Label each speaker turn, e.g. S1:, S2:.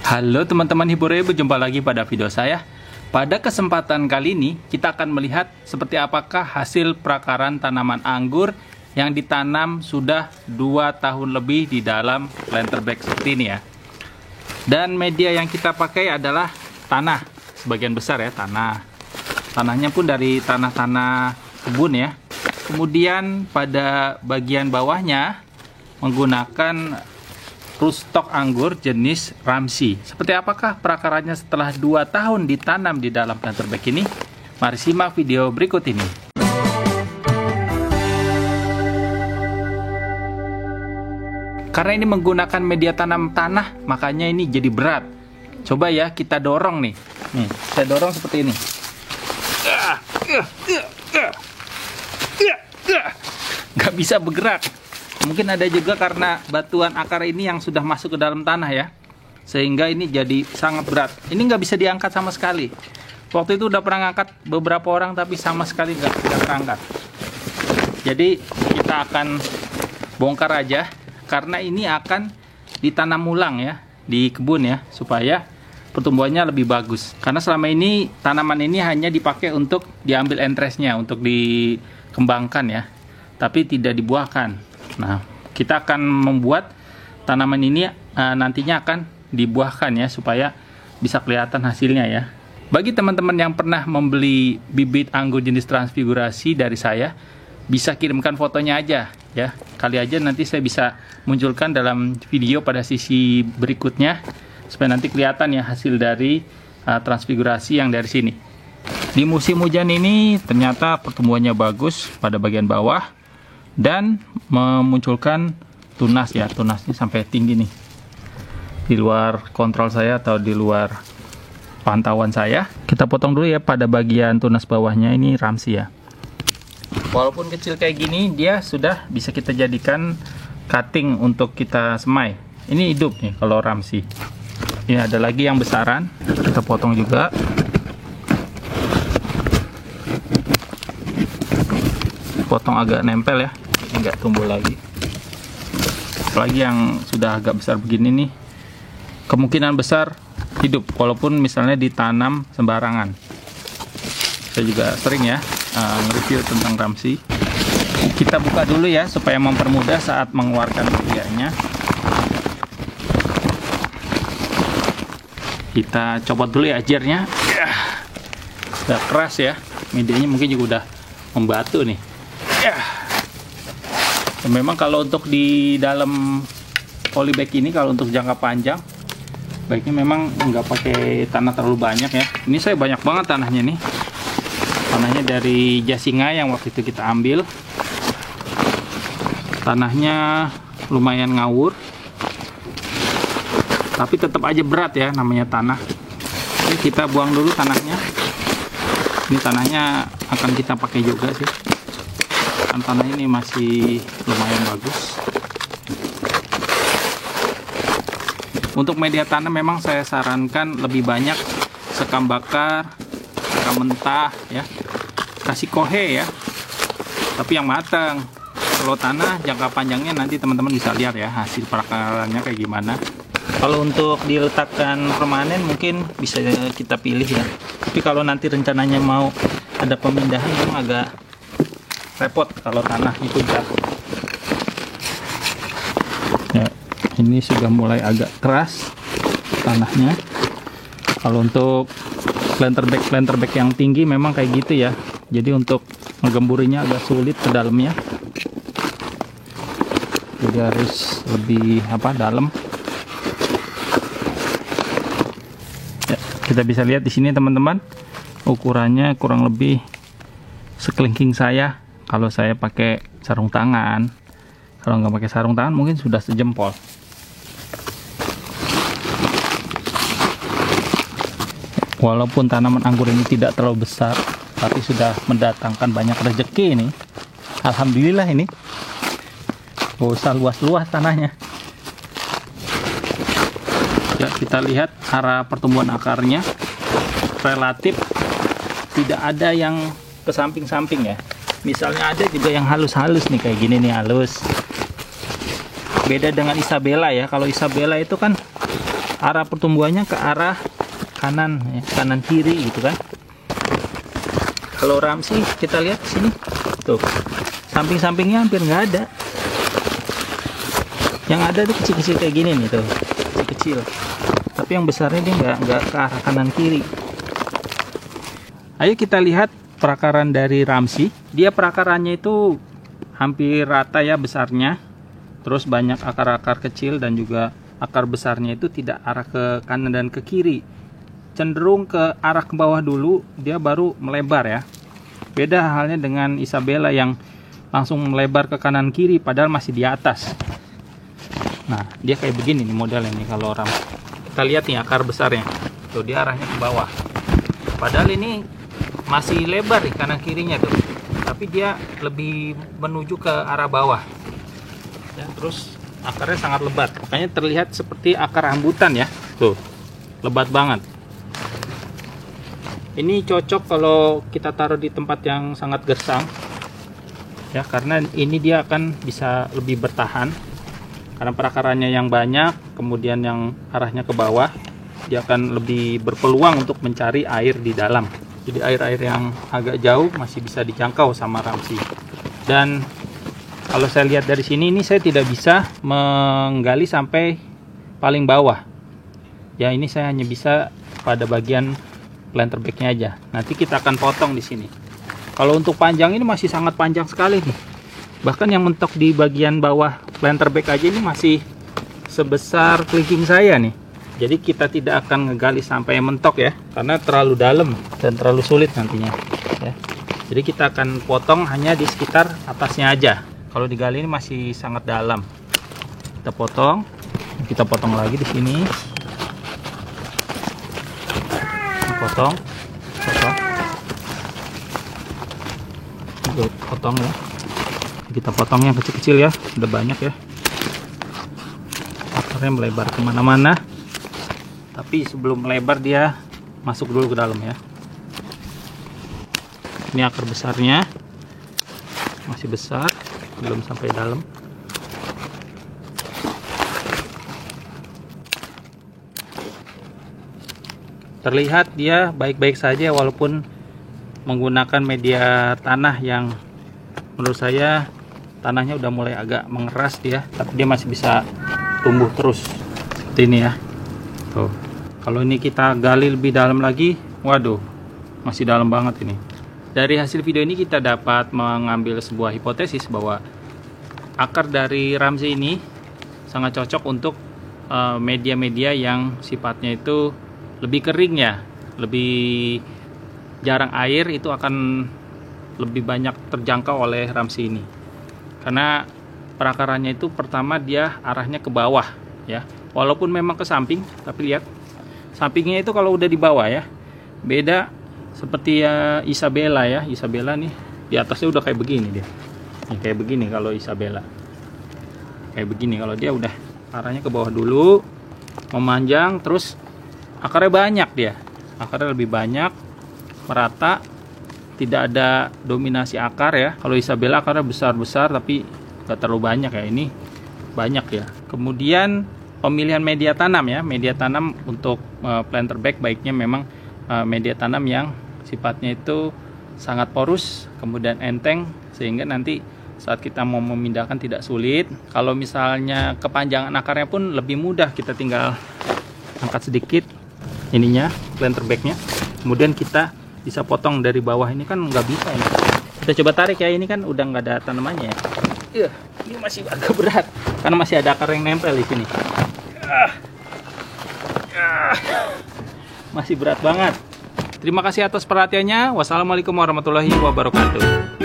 S1: Halo teman-teman Hibure, berjumpa lagi pada video saya. Pada kesempatan kali ini kita akan melihat seperti apakah hasil perakaran tanaman anggur yang ditanam sudah 2 tahun lebih di dalam planter bag seperti ini ya. Dan media yang kita pakai adalah tanah, sebagian besar ya tanah. Tanahnya pun dari tanah-tanah kebun ya. Kemudian pada bagian bawahnya menggunakan rootstock anggur jenis Ramsey. Seperti apakah perakarannya setelah 2 tahun ditanam di dalam planter bag ini? Mari simak video berikut ini. Karena ini menggunakan media tanam tanah, makanya ini jadi berat. Coba ya kita dorong nih. Nih, saya dorong seperti ini. Nggak bisa bergerak. Mungkin ada juga karena batuan akar ini yang sudah masuk ke dalam tanah ya, sehingga ini jadi sangat berat. Ini nggak bisa diangkat sama sekali. Waktu itu udah pernah ngangkat beberapa orang tapi sama sekali nggak terangkat. Jadi kita akan bongkar aja, karena ini akan ditanam ulang ya di kebun ya, supaya pertumbuhannya lebih bagus. Karena selama ini tanaman ini hanya dipakai untuk diambil entresnya, untuk dikembangkan ya, tapi tidak dibuahkan. Nah, kita akan membuat tanaman ini nantinya akan dibuahkan ya, supaya bisa kelihatan hasilnya ya. Bagi teman-teman yang pernah membeli bibit anggur jenis transfigurasi dari saya, bisa kirimkan fotonya aja ya. Kali aja nanti saya bisa munculkan dalam video pada sisi berikutnya, supaya nanti kelihatan ya hasil dari transfigurasi yang dari sini. Di musim hujan ini ternyata pertumbuhannya bagus pada bagian bawah dan memunculkan tunas ya. Tunasnya sampai tinggi nih, di luar kontrol saya atau di luar pantauan saya. Kita potong dulu ya pada bagian tunas bawahnya. Ini Ramsey ya, walaupun kecil kayak gini dia sudah bisa kita jadikan cutting untuk kita semai. Ini hidup nih kalau Ramsey. Ini ada lagi yang besaran, kita potong juga. Potong agak nempel ya, nggak tumbuh lagi. Apalagi yang sudah agak besar begini nih, kemungkinan besar hidup walaupun misalnya ditanam sembarangan. Saya juga sering ya nge-review tentang Ramsey. Kita buka dulu ya supaya mempermudah saat mengeluarkan medianya. Kita copot dulu ya ajarnya. Udah keras ya, medianya mungkin juga udah membatu nih. Memang kalau untuk di dalam polybag ini, kalau untuk jangka panjang, baiknya memang nggak pakai tanah terlalu banyak ya. Ini saya banyak banget tanahnya nih. Tanahnya dari Jasinga yang waktu itu kita ambil. Tanahnya lumayan ngawur, tapi tetap aja berat ya, namanya tanah. Oke, kita buang dulu tanahnya. Ini tanahnya akan kita pakai juga sih. Tanah ini masih lumayan bagus. Untuk media tanam memang saya sarankan lebih banyak sekam bakar, sekam mentah ya. Kasih kohe ya, tapi yang matang. Kalau tanah jangka panjangnya nanti teman-teman bisa lihat ya hasil perakarannya kayak gimana. Kalau untuk diletakkan permanen mungkin bisa kita pilih ya. Tapi kalau nanti rencananya mau ada pemindahan memang agak repot kalau tanah itu jatuh. Ya, ini sudah mulai agak keras tanahnya. Kalau untuk planter bag yang tinggi memang kayak gitu ya. Jadi untuk menggemburinya agak sulit ke dalamnya. Jadi harus lebih dalam. Ya, kita bisa lihat di sini teman-teman. Ukurannya kurang lebih sekelingking saya. Kalau saya pakai sarung tangan, kalau nggak pakai sarung tangan mungkin sudah sejempol. Walaupun tanaman anggur ini tidak terlalu besar, tapi sudah mendatangkan banyak rezeki ini. Alhamdulillah ini. Gak usah luas-luas tanahnya. Ya, kita lihat arah pertumbuhan akarnya relatif tidak ada yang ke samping-samping ya. Misalnya ada juga yang halus-halus nih, kayak gini nih halus. Beda dengan Isabella ya. Kalau Isabella itu kan arah pertumbuhannya ke arah kanan ya, kanan kiri gitu kan. Kalau Ramsey kita lihat di sini tuh, samping-sampingnya hampir nggak ada. Yang ada tuh kecil-kecil kayak gini nih tuh, kecil-kecil. Tapi yang besarnya dia nggak ke arah kanan kiri. Ayo kita lihat perakaran dari Ramsey. Dia perakarannya itu hampir rata ya besarnya. Terus banyak akar-akar kecil dan juga akar besarnya itu tidak arah ke kanan dan ke kiri. Cenderung ke arah ke bawah dulu, dia baru melebar ya. Beda halnya dengan Isabella yang langsung melebar ke kanan kiri padahal masih di atas. Nah, dia kayak begini nih modelnya nih kalau Ramsey. Kita lihat nih akar besarnya. Tuh dia arahnya ke bawah. Padahal ini masih lebar di kanan kirinya tuh. Tapi dia lebih menuju ke arah bawah. Ya, terus akarnya sangat lebat. Makanya terlihat seperti akar rambutan ya. Tuh. Lebat banget. Ini cocok kalau kita taruh di tempat yang sangat gersang ya, karena ini dia akan bisa lebih bertahan karena perakarannya yang banyak, kemudian yang arahnya ke bawah, dia akan lebih berpeluang untuk mencari air di dalam. Jadi air-air yang agak jauh masih bisa dijangkau sama Ramsey. Dan kalau saya lihat dari sini, ini saya tidak bisa menggali sampai paling bawah ya, ini saya hanya bisa pada bagian planter bagnya aja. Nanti kita akan potong di sini. Kalau untuk panjang ini masih sangat panjang sekali nih. Bahkan yang mentok di bagian bawah planter bag aja ini masih sebesar kelingking saya nih. Jadi kita tidak akan ngegali sampai mentok ya, karena terlalu dalam dan terlalu sulit nantinya ya. Jadi kita akan potong hanya di sekitar atasnya aja. Kalau digali ini masih sangat dalam. Kita potong lagi di sini. Potong ya, kita potong yang kecil-kecil ya, udah banyak ya, akarnya melebar kemana-mana, tapi sebelum melebar dia masuk dulu ke dalam ya. Ini akar besarnya masih besar, belum sampai dalam. Terlihat dia baik-baik saja walaupun menggunakan media tanah yang menurut saya tanahnya udah mulai agak mengeras dia, tapi dia masih bisa tumbuh terus seperti ini ya. Tuh. Kalau ini kita gali lebih dalam lagi, waduh, masih dalam banget ini. Dari hasil video ini kita dapat mengambil sebuah hipotesis bahwa akar dari Ramsey ini sangat cocok untuk media-media yang sifatnya itu lebih kering ya, lebih jarang air, itu akan lebih banyak terjangkau oleh Ramsey ini. Karena perakarannya itu pertama dia arahnya ke bawah ya. Walaupun memang ke samping, tapi lihat sampingnya itu kalau udah di bawah ya. Beda seperti ya Isabella ya. Isabella nih di atasnya udah kayak begini dia. Nih, kayak begini kalau Isabella. Kayak begini kalau dia udah arahnya ke bawah dulu, memanjang, terus akarnya banyak dia. Akarnya lebih banyak, merata, tidak ada dominasi akar ya. Kalau Isabella akarnya besar-besar tapi gak terlalu banyak ya. Ini banyak ya. Kemudian pemilihan media tanam ya. Media tanam untuk planter bag baiknya memang media tanam yang sifatnya itu sangat porus, kemudian enteng, sehingga nanti saat kita mau memindahkan tidak sulit. Kalau misalnya kepanjangan akarnya pun lebih mudah, kita tinggal angkat sedikit ininya, planter bagnya, kemudian kita bisa potong dari bawah. Ini kan nggak bisa ini. Kita coba tarik ya, ini kan udah nggak ada tanamannya ya. Ini masih agak berat karena masih ada akar yang nempel di sini. Masih berat banget. Terima kasih atas perhatiannya. Wassalamualaikum warahmatullahi wabarakatuh.